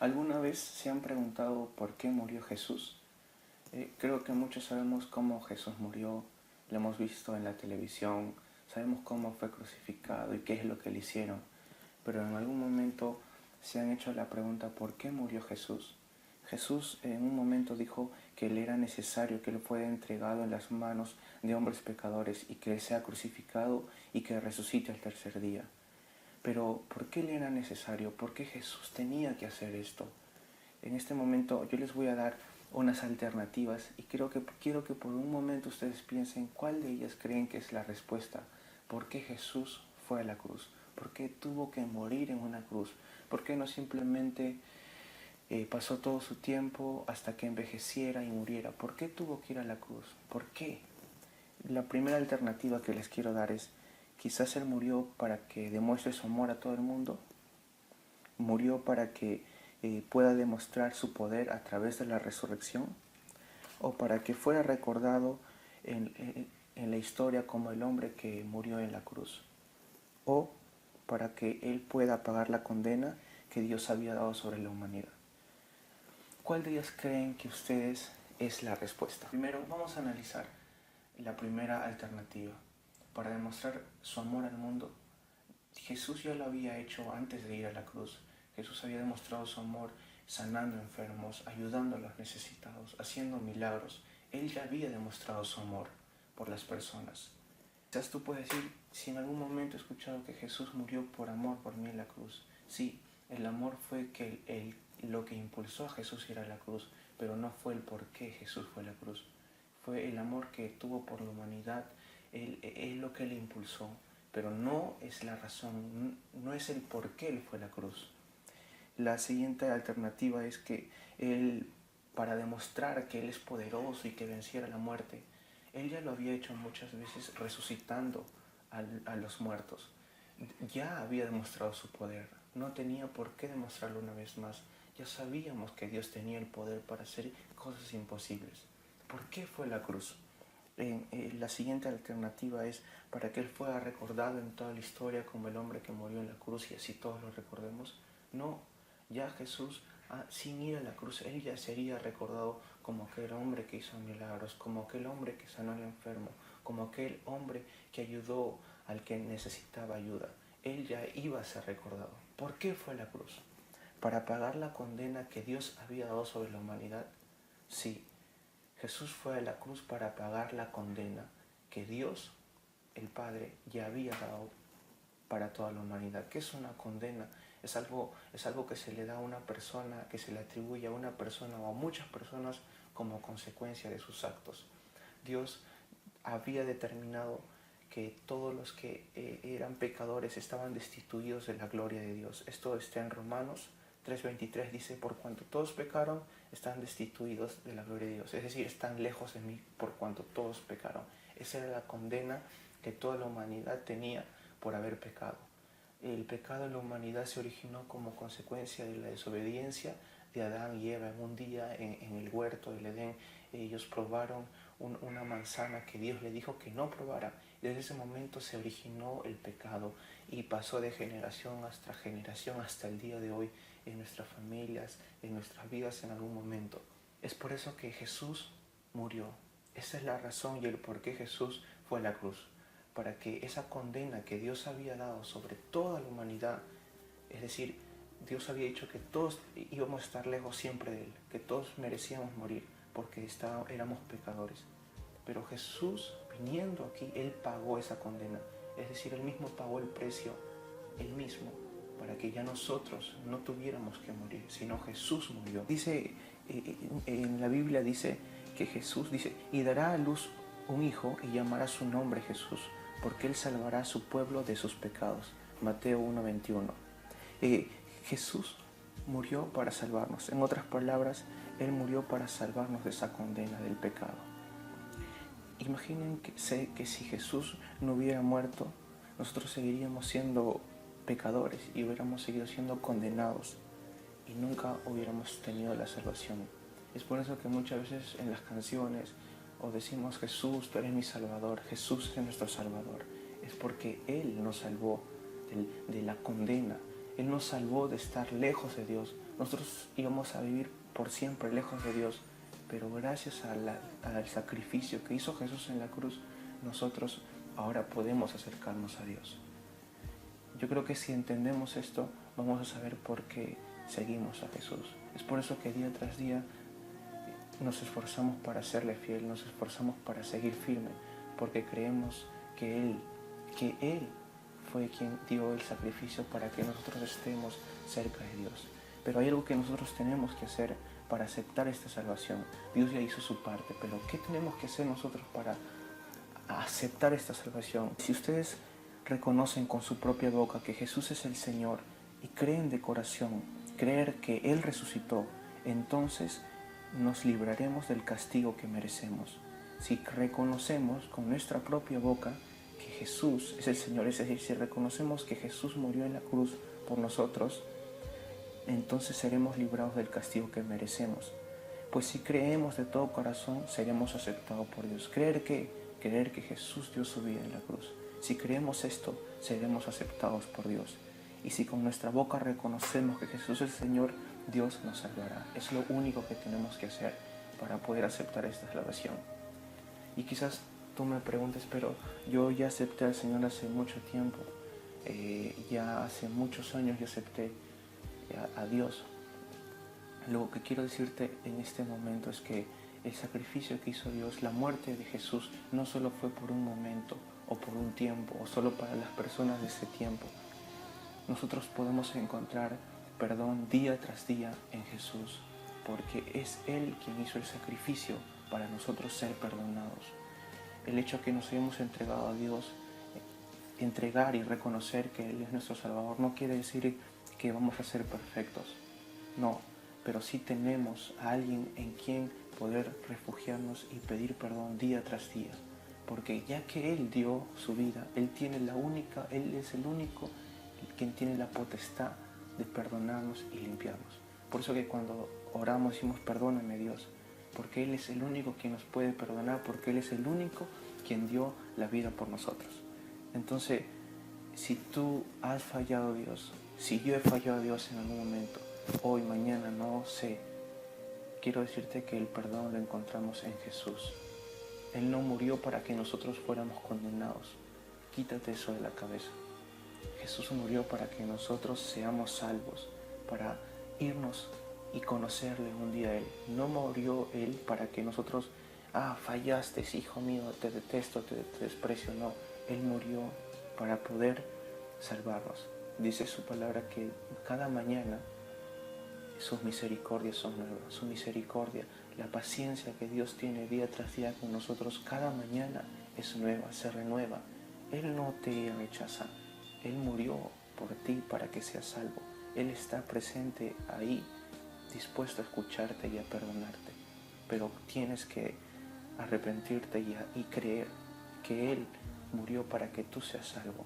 ¿Alguna vez se han preguntado por qué murió Jesús? Creo que muchos sabemos cómo Jesús murió, lo hemos visto en la televisión, sabemos cómo fue crucificado y qué es lo que le hicieron, pero en algún momento se han hecho la pregunta ¿por qué murió Jesús? Jesús en un momento dijo que le era necesario que él fuera entregado en las manos de hombres pecadores y que él sea crucificado y que resucite al tercer día. Pero ¿por qué le era necesario? ¿Por qué Jesús tenía que hacer esto? En este momento yo les voy a dar unas alternativas y quiero que por un momento ustedes piensen cuál de ellas creen que es la respuesta. ¿Por qué Jesús fue a la cruz? ¿Por qué tuvo que morir en una cruz? ¿Por qué no simplemente pasó todo su tiempo hasta que envejeciera y muriera? ¿Por qué tuvo que ir a la cruz? ¿Por qué? La primera alternativa que les quiero dar es, quizás Él murió para que demuestre su amor a todo el mundo, murió para que pueda demostrar su poder a través de la resurrección, o para que fuera recordado en la historia como el hombre que murió en la cruz, o para que Él pueda pagar la condena que Dios había dado sobre la humanidad. ¿Cuál de ellas creen que ustedes es la respuesta? Primero vamos a analizar la primera alternativa. Para demostrar su amor al mundo, Jesús ya lo había hecho antes de ir a la cruz. Jesús había demostrado su amor sanando enfermos, ayudando a los necesitados, haciendo milagros. Él ya había demostrado su amor por las personas. Quizás tú puedes decir, si en algún momento he escuchado que Jesús murió por amor por mí en la cruz. Sí, el amor fue lo que impulsó a Jesús a ir a la cruz, pero no fue el por qué Jesús fue a la cruz. Fue el amor que tuvo por la humanidad, es lo que le impulsó, pero no es la razón, no es el por qué Él fue a la cruz. La siguiente alternativa es que Él, para demostrar que Él es poderoso y que venciera la muerte, Él ya lo había hecho muchas veces resucitando a los muertos. Ya había demostrado su poder, no tenía por qué demostrarlo una vez más. Ya sabíamos que Dios tenía el poder para hacer cosas imposibles. ¿Por qué fue la cruz? La siguiente alternativa es para que Él fuera recordado en toda la historia como el hombre que murió en la cruz y así todos lo recordemos. No, ya Jesús, sin ir a la cruz, Él ya sería recordado como aquel hombre que hizo milagros, como aquel hombre que sanó al enfermo, como aquel hombre que ayudó al que necesitaba ayuda. Él ya iba a ser recordado. ¿Por qué fue a la cruz? ¿Para pagar la condena que Dios había dado sobre la humanidad? Sí. Jesús fue a la cruz para pagar la condena que Dios, el Padre, ya había dado para toda la humanidad. ¿Qué es una condena? Es algo que se le da a una persona, que se le atribuye a una persona o a muchas personas como consecuencia de sus actos. Dios había determinado que todos los que eran pecadores estaban destituidos de la gloria de Dios. Esto está en Romanos 3:23, dice, por cuanto todos pecaron, están destituidos de la gloria de Dios. Es decir, están lejos de mí por cuanto todos pecaron. Esa era la condena que toda la humanidad tenía por haber pecado. El pecado en la humanidad se originó como consecuencia de la desobediencia de Adán y Eva. En un día en el huerto del Edén, ellos probaron una manzana que Dios le dijo que no probara. Desde ese momento se originó el pecado y pasó de generación hasta el día de hoy en nuestras familias, en nuestras vidas en algún momento. Es por eso que Jesús murió. Esa es la razón y el por qué Jesús fue a la cruz. Para que esa condena que Dios había dado sobre toda la humanidad, es decir, Dios había dicho que todos íbamos a estar lejos siempre de Él, que todos merecíamos morir porque éramos pecadores. Pero Jesús, viniendo aquí, Él pagó esa condena. Es decir, Él mismo pagó el precio, Él mismo, para que ya nosotros no tuviéramos que morir, sino Jesús murió. Dice, en la Biblia dice que Jesús dice, y dará a luz un hijo y llamará su nombre Jesús, porque Él salvará a su pueblo de sus pecados. Mateo 1:21. Jesús murió para salvarnos. En otras palabras, Él murió para salvarnos de esa condena del pecado. Imaginen que si Jesús no hubiera muerto, nosotros seguiríamos siendo pecadores y hubiéramos seguido siendo condenados y nunca hubiéramos tenido la salvación. Es por eso que muchas veces en las canciones o decimos Jesús, tú eres mi Salvador, Jesús es nuestro Salvador. Es porque Él nos salvó de la condena. Él nos salvó de estar lejos de Dios. nosotros íbamos a vivir por siempre lejos de Dios, pero gracias al sacrificio que hizo Jesús en la cruz, nosotros ahora podemos acercarnos a Dios. Yo creo que si entendemos esto, vamos a saber por qué seguimos a Jesús. Es por eso que día tras día nos esforzamos para serle fiel, nos esforzamos para seguir firme, porque creemos que Él fue quien dio el sacrificio para que nosotros estemos cerca de Dios. Pero hay algo que nosotros tenemos que hacer para aceptar esta salvación. Dios ya hizo su parte, pero ¿qué tenemos que hacer nosotros para aceptar esta salvación? Si ustedes reconocen con su propia boca que Jesús es el Señor y creen de corazón, creer que Él resucitó, entonces nos libraremos del castigo que merecemos. Si reconocemos con nuestra propia boca que Jesús es el Señor, es decir, si reconocemos que Jesús murió en la cruz por nosotros, entonces seremos librados del castigo que merecemos. Pues si creemos de todo corazón, seremos aceptados por Dios. Creer que Jesús dio su vida en la cruz. Si creemos esto, seremos aceptados por Dios. Y si con nuestra boca reconocemos que Jesús es el Señor, Dios nos salvará. Es lo único que tenemos que hacer para poder aceptar esta salvación. Y quizás tú me preguntes, pero yo ya acepté al Señor hace mucho tiempo. Ya hace muchos años yo acepté a Dios. Lo que quiero decirte en este momento es que el sacrificio que hizo Dios, la muerte de Jesús, no solo fue por un momento o por un tiempo o solo para las personas de ese tiempo. Nosotros podemos encontrar perdón día tras día en Jesús, porque es Él quien hizo el sacrificio para nosotros ser perdonados. El hecho que nos hayamos entregado a Dios, entregar y reconocer que Él es nuestro Salvador, no quiere decir que vamos a ser perfectos. No, pero sí tenemos a alguien en quien poder refugiarnos y pedir perdón día tras día. Porque ya que Él dio su vida, Él es el único quien tiene la potestad de perdonarnos y limpiarnos. Por eso que cuando oramos decimos perdóname Dios, porque Él es el único quien nos puede perdonar, porque Él es el único quien dio la vida por nosotros. Entonces, si tú has fallado a Dios, si yo he fallado a Dios en algún momento, hoy, mañana, no sé, quiero decirte que el perdón lo encontramos en Jesús. Él no murió para que nosotros fuéramos condenados. Quítate eso de la cabeza. Jesús murió para que nosotros seamos salvos, para irnos y conocerle un día a Él. No murió Él para que nosotros, fallaste, hijo mío, te detesto, te desprecio. No, Él murió para poder salvarnos. Dice su palabra que cada mañana sus misericordias son nuevas. Su misericordia, la paciencia que Dios tiene día tras día con nosotros, cada mañana es nueva, se renueva. Él no te rechaza. Él murió por ti para que seas salvo. Él está presente ahí, dispuesto a escucharte y a perdonarte. Pero tienes que arrepentirte y creer que Él murió para que tú seas salvo.